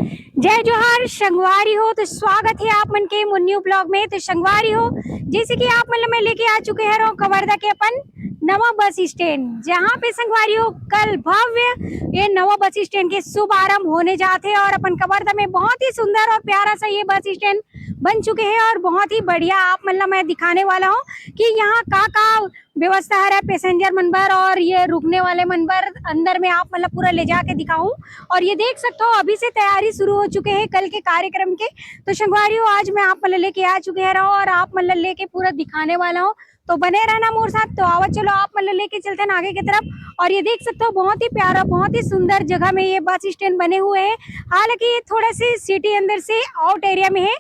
जय जोहार संगवारी हो। तो स्वागत है आप मन के मुन्नी ब्लॉग में। तो संगवारी हो, जैसे कि आप मतलब मैं लेके आ चुके हैं कवर्धा के अपन नवा बस स्टैंड, जहाँ पे संगवारी हो कल भव्य ये नवा बस स्टैंड के शुभ आरंभ होने जाते हैं। और अपन कवर्धा में बहुत ही सुंदर और प्यारा सा ये बस स्टैंड बन चुके हैं और बहुत ही बढ़िया आप मतलब मैं दिखाने वाला हूँ कि यहाँ का व्यवस्था है पैसेंजर मनबर और ये रुकने वाले मनबर अंदर में आप मतलब पूरा ले जाके दिखाऊं। और ये देख सकते हो अभी से तैयारी शुरू हो चुके हैं कल के कार्यक्रम के। तो संगवारियों आज मैं आप मतलब लेके आ चुके हैं और आप मतलब लेके पूरा दिखाने वाला हूँ, तो बने रहना मोर साथ। तो आवा चलो आप मतलब लेके चलते हैं आगे की तरफ। और ये देख सकते हो बहुत ही प्यारा बहुत ही सुंदर जगह में ये बस स्टैंड बने हुए हैं। हालांकि ये थोड़ा सी सिटी अंदर से आउट एरिया में है,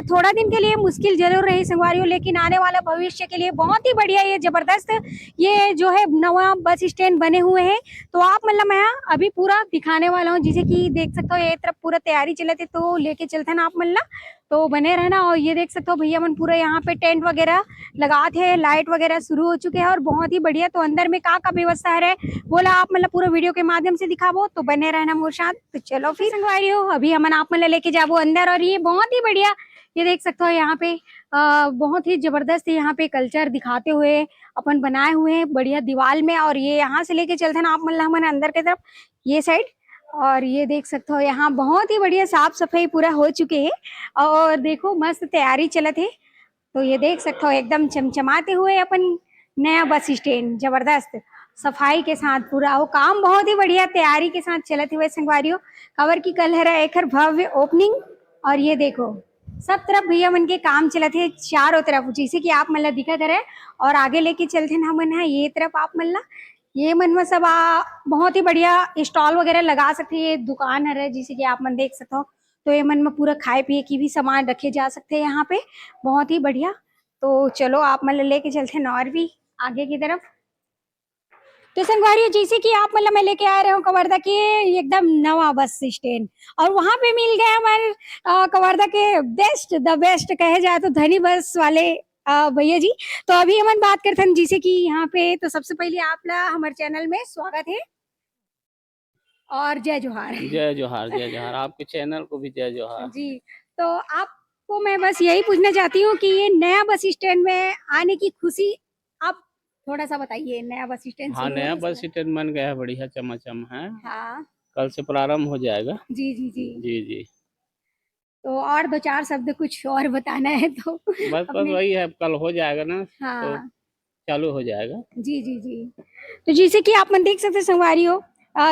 थोड़ा दिन के लिए मुश्किल जरूर रही संगवारियों, लेकिन आने वाला भविष्य के लिए बहुत ही बढ़िया ये जबरदस्त ये जो है नवा बस स्टैंड बने हुए हैं। तो आप मतलब मैं अभी पूरा दिखाने वाला हूँ, जिसे कि देख सकते हो ये तरफ पूरा तैयारी चले थे, तो लेके चलते हैं आप मतलब। तो बने रहना। और ये देख सकते हो भैया मन पूरा यहाँ पे टेंट वगैरह लगाते हैं, लाइट वगैरह शुरू हो चुके हैं और बहुत ही बढ़िया। तो अंदर में का व्यवस्था है बोला आप मतलब पूरा वीडियो के माध्यम से दिखाबो, तो बने रहना मोर साथ। तो चलो फिर संगवारी हो अभी हम आप मतलब लेके जाबो अंदर। और ये बहुत ही बढ़िया ये देख सकते हो यहाँ पे बहुत ही जबरदस्त यहाँ पे कल्चर दिखाते हुए अपन बनाए हुए हैं बढ़िया दीवार में। और ये यहाँ से लेके चलते ना आप मतलब हमारे अंदर की तरफ ये साइड। और ये देख सकते हो यहाँ बहुत ही बढ़िया साफ सफाई पूरा हो चुके हैं और देखो मस्त तैयारी चलत है। तो ये देख सकते हो एकदम चमचमाते हुए अपन नया बस स्टैंड जबरदस्त सफाई के साथ पूरा वो काम बहुत ही बढ़िया तैयारी के साथ चलते हुए संगवारियों। कवर की कल है एक भव्य ओपनिंग। और ये देखो सब तरफ भैया मन के काम चलते है चारों तरफ, जैसे कि आप मतलब दिखा करे। और आगे लेके चलते ना मन है ये तरफ आप मतलब ये मन में सब बहुत ही बढ़िया स्टॉल वगैरह लगा सकते हैं। ये दुकान है जैसे कि आप मन देख सकते हो। तो ये मन में पूरा खाए पिए की भी सामान रखे जा सकते हैं यहाँ पे, बहुत ही बढ़िया। तो चलो आप मतलब लेके चलते हैं और भी आगे की तरफ। तो संगवारियों जैसे कि आप मतलब मैं लेके आ रहे हूँ कवर्धा के एकदम नवा बस स्टैंड, और वहां पे मिल गए हमारे कवर्धा के बेस्ट द बेस्ट कहे जाए तो धनी बस वाले भैया जी। तो अभी हम बात करते हैं जैसे कि यहाँ पे। तो सबसे पहले आप ला हमारे चैनल में स्वागत है और जय जोहार। जय जोहार जय जोहार, आपके चैनल को भी जय जोहार जी। तो आपको मैं बस यही पूछना चाहती हूँ कि ये नया बस स्टैंड में आने की खुशी आप थोड़ा सा बताइए। नया बस स्टैंड हाँ, शुरू नया होने बस से स्टैंड बन गया है, बढ़िया चमाचम है। हाँ कल से प्रारंभ हो जाएगा। जी जी जी। जी जी। तो और दो चार शब्द कुछ और बताना है तो बस अपने। वही है, कल हो जाएगा ना तो हाँ चालू हो जाएगा। जी जी जी। तो जैसे कि आप मन देख सकते संगवारी हो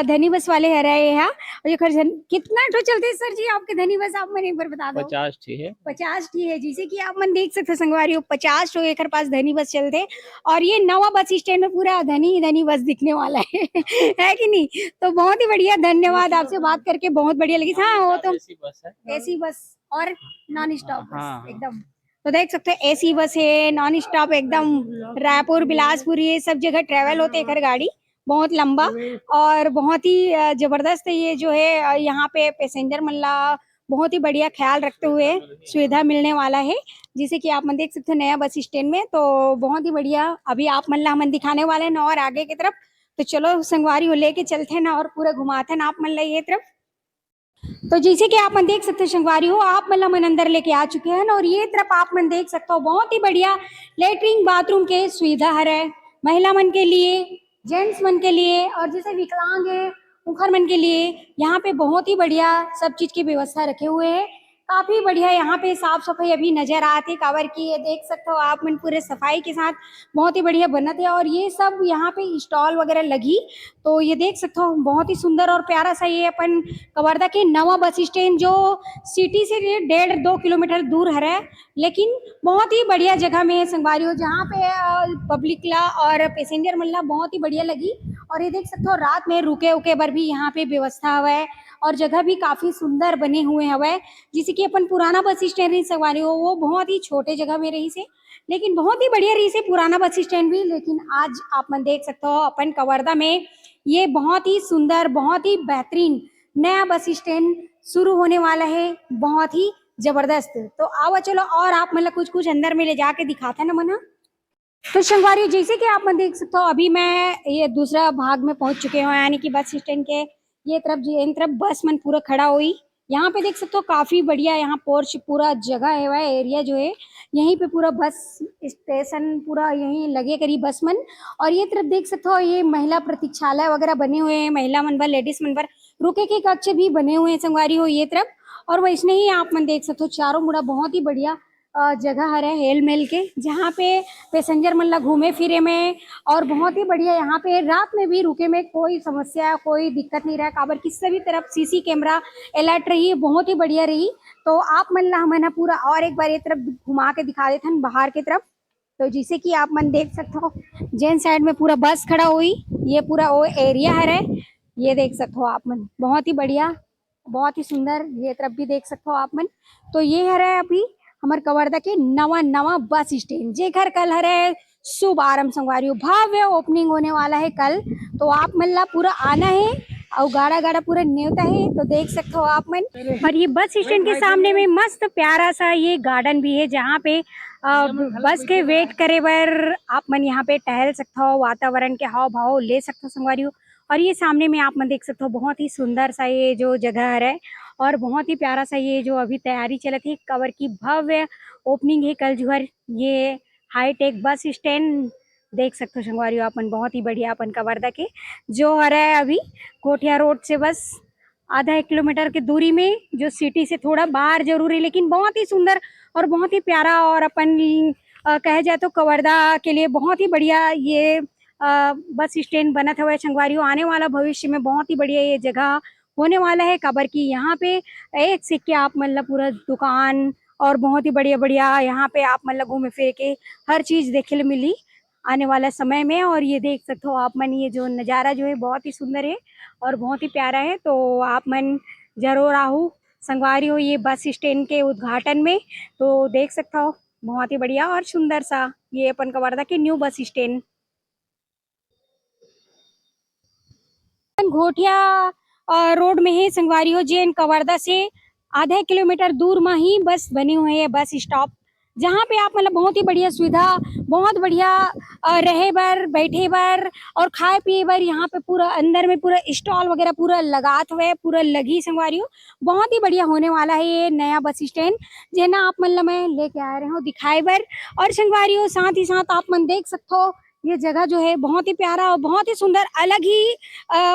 धनी बस वाले है रहे हैं। और ये खर्च कितना तो चलते हैं सर जी आपके धनी बस, आप मन एक बार बता दो। 50 ठीक है। 50 टी है, जैसे कि आप मन देख सकते संगवारी हो 50 तो एक पास धनी बस चलते। और ये नवा बस स्टैंड में पूरा धनी धनी बस दिखने वाला है है कि नहीं। तो बहुत ही बढ़िया, धन्यवाद आपसे बात करके बहुत बढ़िया लगी। हाँ वो तो ऐसी बस है। एसी बस और नॉन स्टॉप बस हाँ एकदम। तो देख सकते हैं एसी बस है नॉन स्टॉप एकदम, रायपुर बिलासपुर ये सब जगह ट्रेवल होते हैं गाड़ी बहुत लंबा। और बहुत ही जबरदस्त ये जो है यहाँ पे पैसेंजर मल्ला बहुत ही बढ़िया ख्याल रखते हुए सुविधा मिलने वाला है। जिसे कि आप मन देख सकते हो नया बस स्टैंड में। तो बहुत ही बढ़िया अभी आप मल्ला मन दिखाने वाले हैं ना और आगे की तरफ। तो चलो संगवारी हो लेके चलते हैं ना और पूरा घुमाते हैं ना आप मल्ला ये तरफ। तो जैसे कि आप मन देख सकते हो संगवारी हो आप मतलब मन अंदर लेके आ चुके हैं और ये तरफ आप मन देख सकते हो बहुत ही बढ़िया लेटरिन बाथरूम के सुविधा है महिला मन के लिए, जेंट्स मन के लिए और जैसे विकलांग है मुखर मन के लिए यहाँ पे बहुत ही बढ़िया सब चीज की व्यवस्था रखे हुए हैं। काफी बढ़िया यहाँ पे साफ सफाई अभी नजर आती कवर की, ये देख सकते हो आप मन पूरे सफाई के साथ बहुत ही बढ़िया बनत है। और ये सब यहाँ पे स्टॉल वगैरह लगी। तो ये देख सकते हो बहुत ही सुंदर और प्यारा सा ये अपन कवर्धा के नवा बस स्टैंड जो सिटी से 1.5-2 किलोमीटर दूर है, लेकिन बहुत ही बढ़िया जगह में है संगवारी हो जहाँ पे पब्लिक ला और पैसेंजर मिलना बहुत ही बढ़िया लगी। और ये देख सकते हो रात में रुके उके पर भी यहाँ पे व्यवस्था हुआ है और जगह भी काफी सुंदर बने हुए हवे। जैसे कि अपन पुराना बस स्टैंड रही संगवारी हो वो बहुत ही छोटे जगह में रही से, लेकिन बहुत ही बढ़िया रही से पुराना बस स्टैंड भी। लेकिन आज आप मन देख सकते हो अपन कवर्धा में ये बहुत ही सुंदर बहुत ही बेहतरीन नया बस स्टैंड शुरू होने वाला है, बहुत ही जबरदस्त। तो आओ चलो और आप मतलब कुछ कुछ अंदर में ले जाके दिखाते हैं ना मना। तो संगवारी जैसे कि आप मन देख सकते हो अभी मैं ये दूसरा भाग में पहुंच चुके हूँ, यानी कि बस स्टैंड के ये तरफ इन तरफ बस मन पूरा खड़ा हुई यहाँ पे देख सकते हो काफी बढ़िया यहाँ पोर्च पूरा जगह है वह एरिया जो है यहीं पे पूरा बस स्टेशन पूरा यहीं लगे करीब बस मन। और ये तरफ देख सकते हो ये महिला प्रतीक्षालय वगैरह बने हुए हैं, महिला मनबर लेडीज मनबर रुके के कक्ष भी बने हुए हैं संगवारी हो ये तरफ। और वैसने ही आप मन देख सकते हो चारों मुड़ा बहुत ही बढ़िया जगह है हेल मेल के जहाँ पे पैसेंजर मन ला घूमे फिरे में और बहुत ही बढ़िया यहाँ पे रात में भी रुके में कोई समस्या कोई दिक्कत नहीं रहा काबर की सभी तरफ सीसी कैमरा अलर्ट रही है, बहुत ही बढ़िया रही। तो आप मन ला हमन पूरा और एक बार ये तरफ घुमा के दिखा देते हैं बाहर की तरफ। तो जैसे कि आप मन देख सकते हो जेन साइड में पूरा बस खड़ा हुई ये पूरा वो एरिया है ये देख सकते हो आप मन बहुत ही बढ़िया बहुत ही सुंदर ये तरफ भी देख सकते हो आप मन। तो ये है अभी हमारे कवर्धा के नवा नवा बस स्टैंड जेकर कल है शुभ आरंभ संगवारी भव्य ओपनिंग होने वाला है कल। तो आप मन ला पूरा आना है और गाड़ा गाड़ा पूरा न्योता है तो देख सकते हो आप मन। और ये बस स्टैंड के सामने में मस्त प्यारा सा ये गार्डन भी है जहाँ पे बस के वेट करे बर आप मन यहाँ पे टहल सकते हो वातावरण के हाव भाव ले सकते हो संगवारी। और ये सामने में आप मन देख सकते हो बहुत ही सुंदर सा ये जो जगह है और बहुत ही प्यारा सा ये जो अभी तैयारी चलती है कवर की भव्य ओपनिंग है कल जुहर ये हाईटेक बस स्टैंड देख सकते हो संगवारी अपन बहुत ही बढ़िया अपन कवर्धा के जो है अभी कोठिया रोड से बस आधा 1 किलोमीटर की दूरी में जो सिटी से थोड़ा बाहर जरूर है लेकिन बहुत ही सुंदर और बहुत ही प्यारा और अपन कहे जाए तो कवर्धा के लिए बहुत ही बढ़िया ये बस स्टैंड बना था संगवारी आने वाला भविष्य में बहुत ही बढ़िया ये जगह होने वाला है काबर की यहाँ पे एक सिक्के आप मतलब पूरा दुकान और बहुत ही बढ़िया बढ़िया यहाँ पे आप मतलब घूमे फिर के हर चीज देखे मिली आने वाला समय में। और ये देख सकते हो आप मन ये जो नज़ारा जो है बहुत ही सुंदर है और बहुत ही प्यारा है। तो आप मन जरूर आओ संगवारी हो ये बस स्टैंड के उद्घाटन में तो देख सकते हो बहुत ही बढ़िया और सुंदर सा ये अपन कवर्धा के new bus stand Ghotia road में है संगवारी हो जेन कवर्धा से आधा 1 किलोमीटर दूर में ही बस बनी हुई है बस स्टॉप जहाँ पे आप मतलब बहुत ही बढ़िया सुविधा बहुत बढ़िया रहे बर बैठे बर और खाए पिए बर यहाँ पे पूरा अंदर में पूरा स्टॉल वगैरह पूरा लगात हुए पूरा लगी संगवारी हो बहुत ही बढ़िया होने वाला है ये नया बस स्टैंड जेना आप मतलब मैं लेके आ रहे हो दिखाए बर। और संगवारी हो साथ ही साथ आप मन देख सकते हो ये जगह जो है बहुत ही प्यारा और बहुत ही सुंदर अलग ही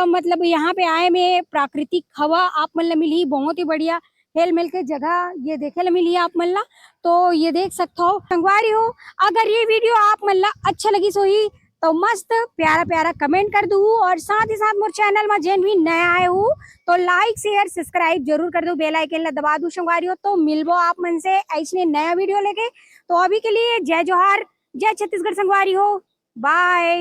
मतलब यहाँ पे आए में प्राकृतिक हवा आप मतलब मिली बहुत ही बढ़िया हेल मेल के जगह ये देखे ला मिली आप मल्ला। तो ये देख सकते हो संगवारी हो अगर ये वीडियो आप मल्ला अच्छा लगी सो ही तो मस्त प्यारा प्यारा कमेंट कर दू और साथ ही साथ मोर चैनल में जेन भी नया आए हो तो लाइक शेयर सब्सक्राइब जरूर कर दो बेल आइकन ला दबा दू संगवारी हो तो मिलबो आप मन से ऐसे नया वीडियो लेके। तो अभी के लिए जय जोहार जय छत्तीसगढ़ संगवारी हो बाय।